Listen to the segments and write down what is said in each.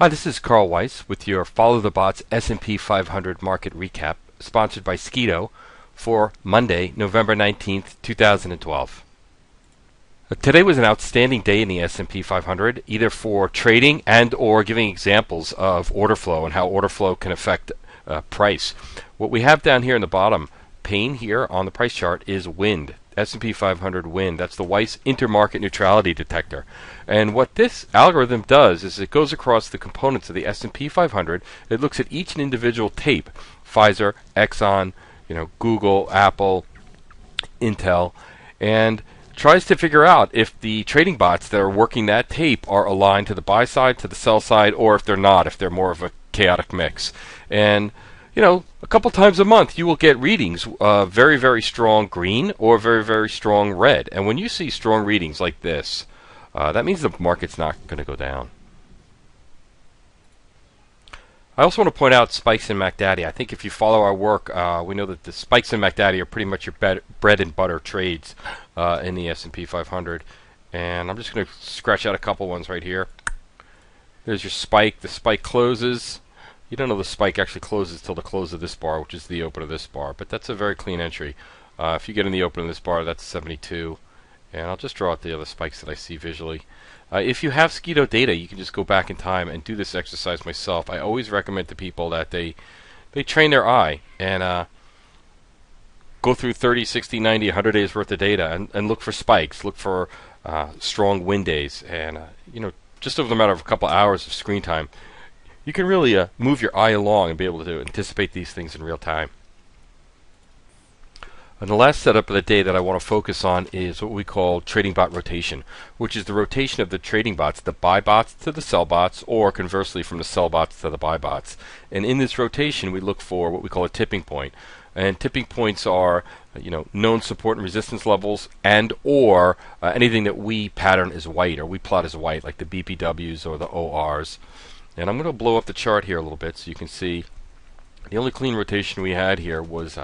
Hi, this is Carl Weiss with your Follow the Bots S&P 500 market recap, sponsored by Skeeto for Monday, November 19th, 2012. Today was an outstanding day in the S&P 500, either for trading and or giving examples of order flow and how order flow can affect price. What we have down here in the bottom pane here on the price chart is wind. S&P 500 wind. That's the Weiss intermarket neutrality detector. And what this algorithm does is it goes across the components of the S&P 500. It looks at each individual tape, Pfizer, Exxon, Google, Apple, Intel, and tries to figure out if the trading bots that are working that tape are aligned to the buy side, to the sell side, or if they're not, if they're more of a chaotic mix. And a couple times a month you will get readings very, very strong green or very, very strong red. And when you see strong readings like this, that means the market's not going to go down. I also want to point out spikes in MACD. I think if you follow our work, we know that the spikes in MACD are pretty much your bread and butter trades in the S&P 500. And I'm just going to scratch out a couple ones right here. There's your spike. The spike closes. You don't know the spike actually closes till the close of this bar, which is the open of this bar, but that's a very clean entry. If you get in the open of this bar, that's 72. And I'll just draw out the other spikes that I see visually. If you have Skeeto data, you can just go back in time and do this exercise myself. I always recommend to people that they train their eye and go through 30, 60, 90, 100 days worth of data and look for spikes, look for strong wind days. And, just over the matter of a couple hours of screen time, you can really move your eye along and be able to anticipate these things in real time. And the last setup of the day that I want to focus on is what we call trading bot rotation, which is the rotation of the trading bots, the buy bots to the sell bots, or conversely from the sell bots to the buy bots. And in this rotation, we look for what we call a tipping point. And tipping points are, known support and resistance levels, and or anything that we pattern as white or we plot as white, like the BPWs or the ORs. And I'm going to blow up the chart here a little bit so you can see the only clean rotation we had here was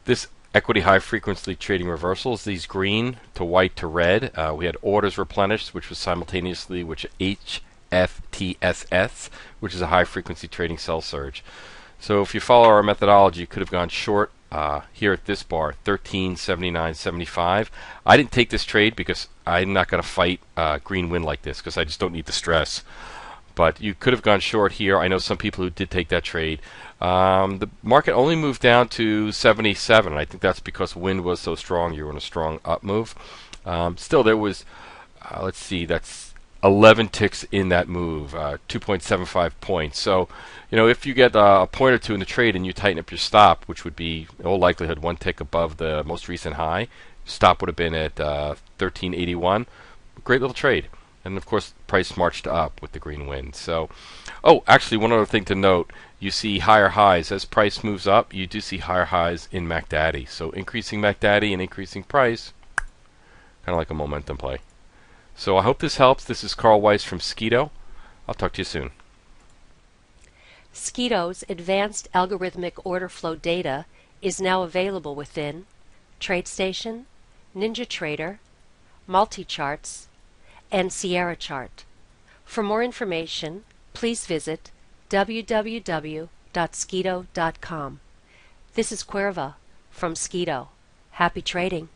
this equity high frequency trading reversals, these green to white to red. We had orders replenished, which was simultaneously which HFTSS, which is a high frequency trading sell surge. So if you follow our methodology, you could have gone short here at this bar, 13.79.75. I didn't take this trade because I'm not going to fight green wind like this because I just don't need the stress. But you could have gone short here. I know some people who did take that trade. The market only moved down to 77. And I think that's because wind was so strong. You were in a strong up move. Still, there was, that's 11 ticks in that move, 2.75 points. So, if you get a point or two in the trade and you tighten up your stop, which would be in all likelihood one tick above the most recent high, stop would have been at 13.81. Great little trade. And of course, price marched up with the green wind. So, actually, one other thing to note: you see higher highs as price moves up. You do see higher highs in MACD. So, increasing MACD and increasing price, kind of like a momentum play. So, I hope this helps. This is Carl Weiss from Skeeto. I'll talk to you soon. Skeeto's advanced algorithmic order flow data is now available within TradeStation, NinjaTrader, MultiCharts, and Sierra Chart. For more information, please visit www.skeeto.com. This is Cuerva from Skeeto. Happy trading.